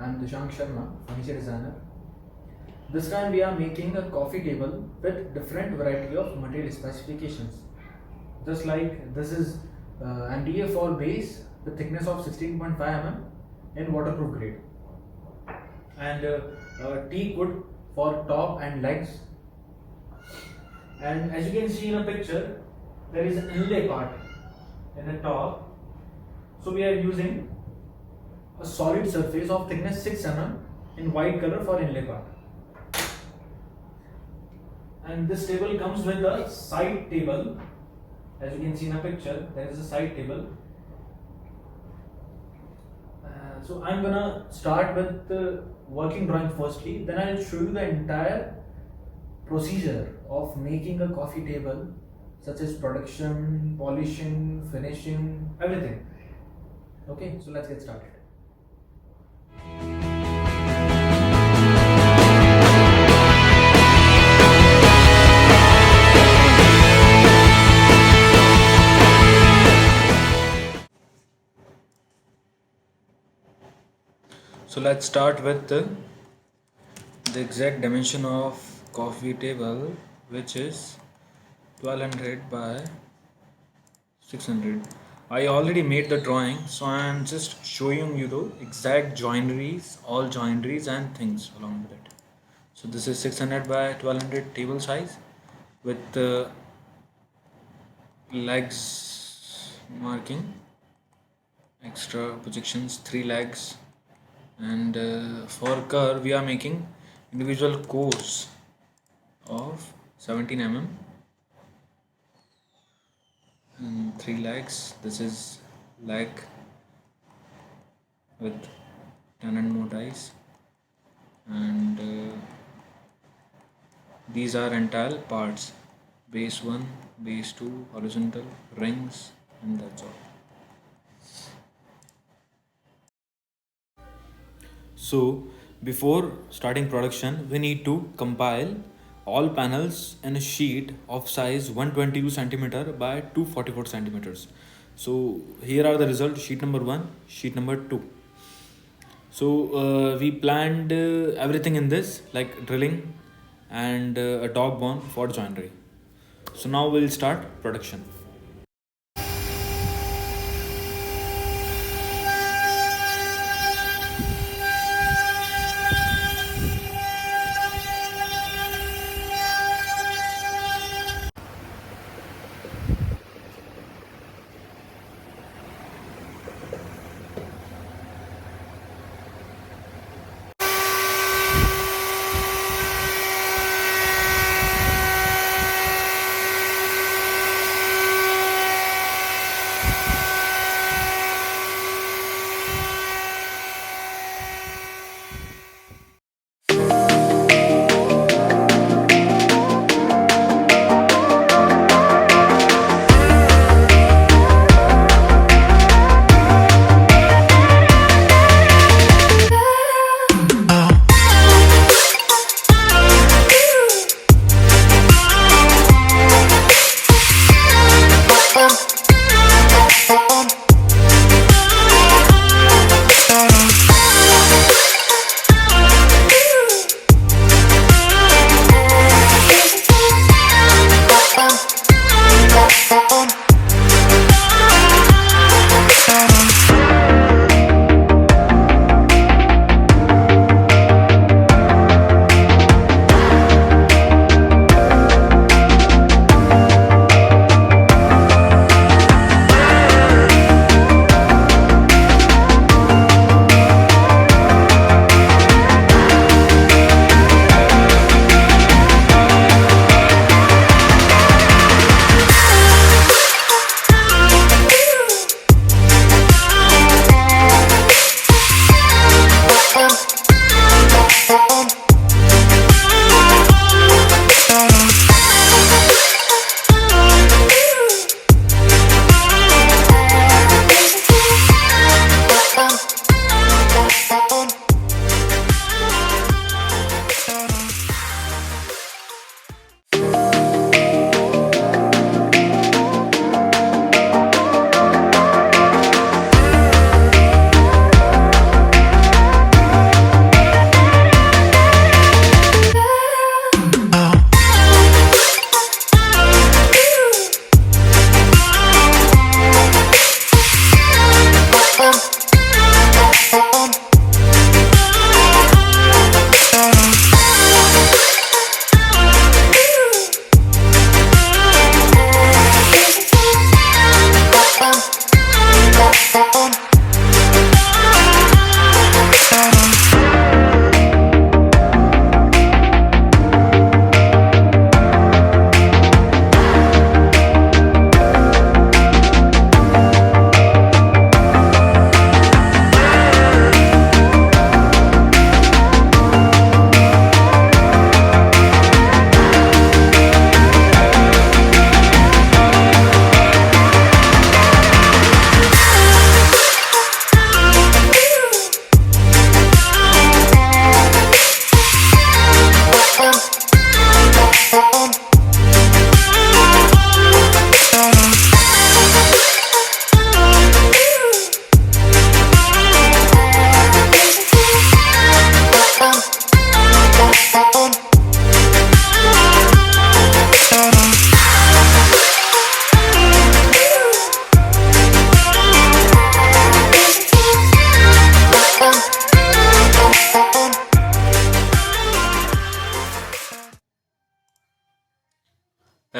I'm Dushank Sharma, furniture designer. This time we are making a coffee table with different variety of material specifications. Just like this is MDF base with thickness of 16.5 mm in waterproof grade, and teak wood for top and legs. And as you can see in a picture, there is an inlay part in the top. So we are using a solid surface of thickness 6 mm in white color for inlay part. And this table comes with a side table. As you can see in a picture, there is a side table. So I'm gonna start with the working drawing firstly, then I'll show you the entire procedure of making a coffee table, such as production, polishing, finishing, everything. Okay, so let's get started. So let's start with the exact dimension of coffee table, which is 1200 by 600. I already made the drawing, so I am just showing you the exact joineries, all joineries and things along with it. So this is 600 by 1200 table size with the legs marking, extra projections, 3 legs, and for curve we are making individual cores of 17 mm and 3 legs. This is leg with 10 and more ties, and these are entire parts: base 1, base 2, horizontal, rings, and that's all. So before starting production, we need to compile all panels in a sheet of size 122 centimeter by 244 centimeters. So here are the results: sheet number 1, sheet number 2. So we planned everything in this, like drilling and a dog bone for joinery. So now we'll start production.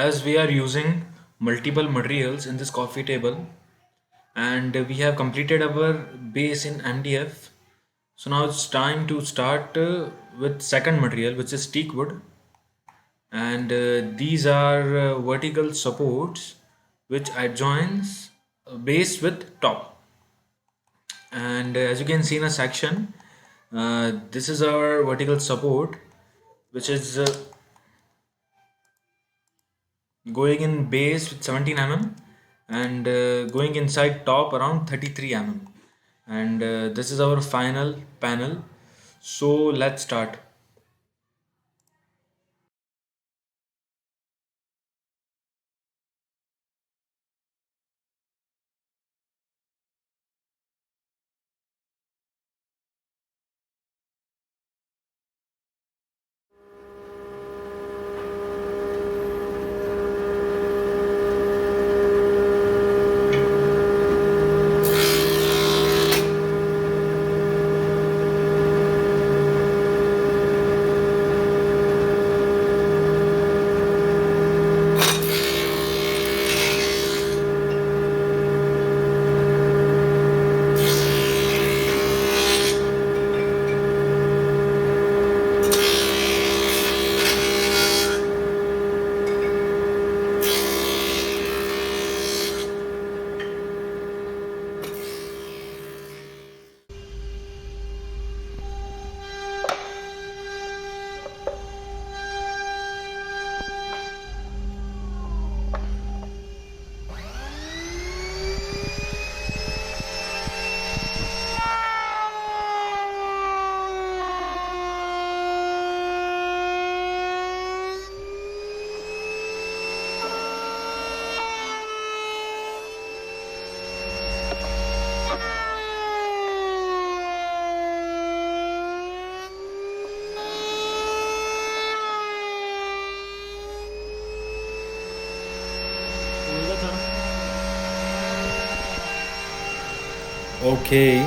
as we are using multiple materials in this coffee table, and we have completed our base in MDF, so now it's time to start with second material, which is teak wood. And these are vertical supports which adjoins base with top. And as you can see in a section, this is our vertical support, which is going in base with 17 mm, and going inside top around 33 mm. And this is our final panel. So let's start. Okay,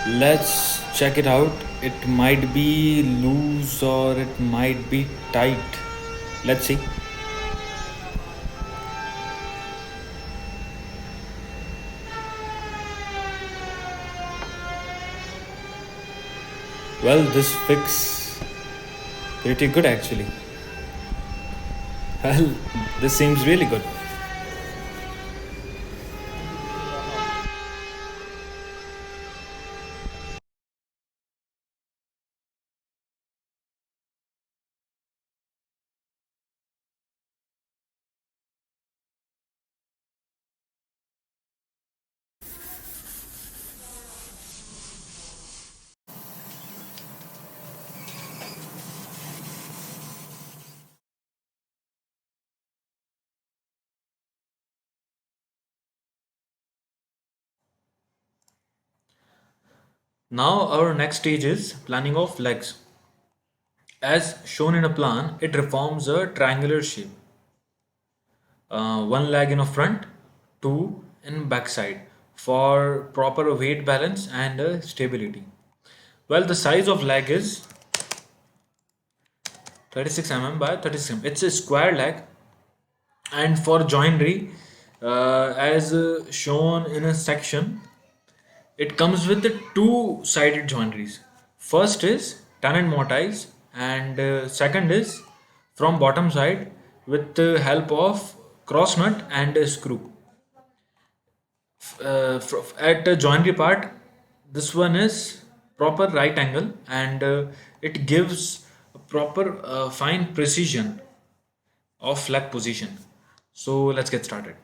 let's check it out. It might be loose or it might be tight. Let's see. Well, this fix pretty good actually. Well, this seems really good. Now our next stage is planning of legs. As shown in a plan, it reforms a triangular shape. One leg in a front, two in backside for proper weight balance and stability. Well, the size of leg is 36 mm by 36 mm. It's a square leg, and for joinery, as shown in a section, it comes with the two-sided joineries. First is ton and mortise, and second is from bottom side with the help of cross nut and a screw. At the joinery part, this one is proper right angle, and it gives a proper fine precision of leg position. So let's get started.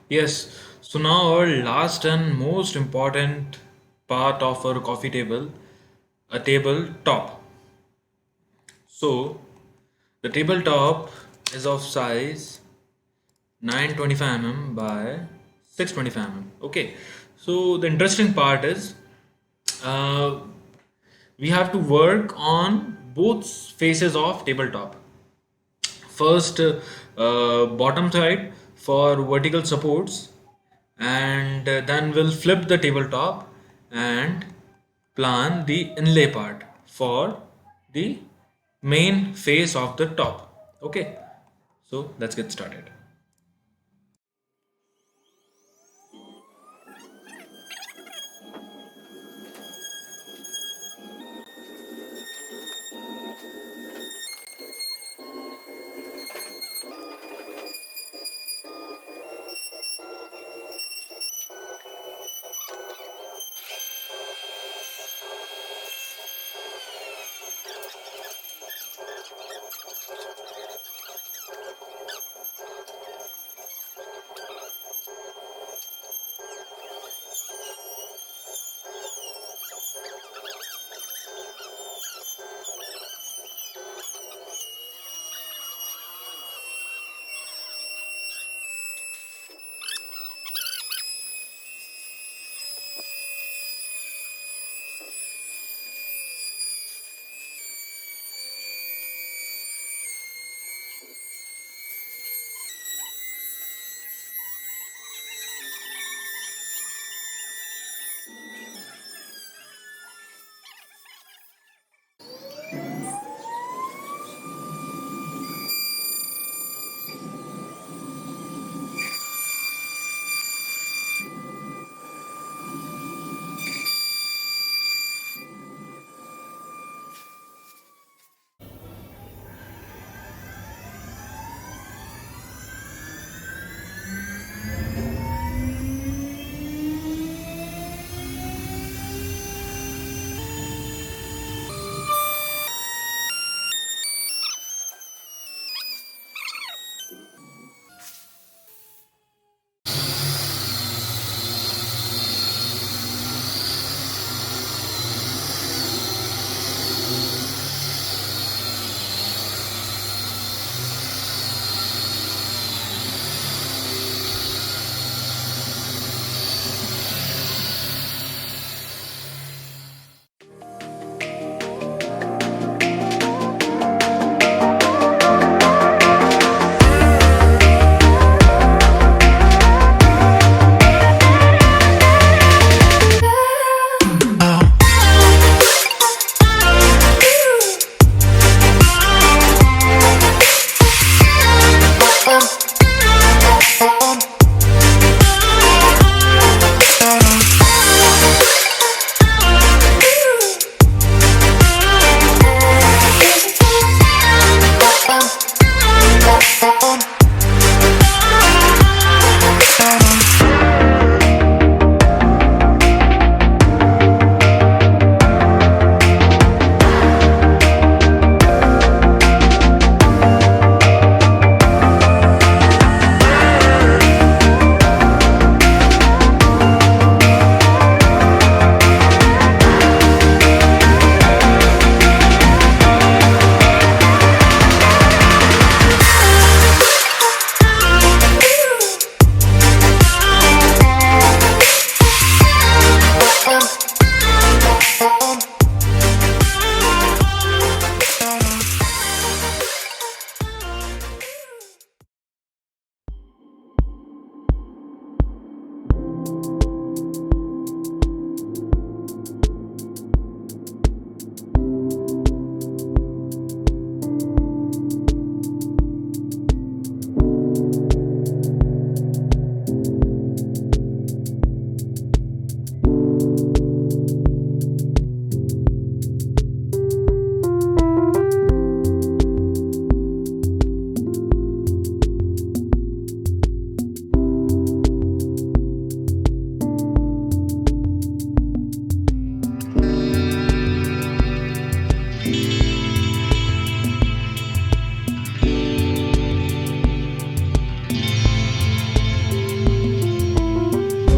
Yes, so now our last and most important part of our coffee table, a table top. So the tabletop is of size 925 mm by 625 mm. Okay, so the interesting part is uh, we have to work on both faces of tabletop. First, bottom side for vertical supports, and then we'll flip the tabletop and plan the inlay part for the main face of the top. Okay, so let's get started.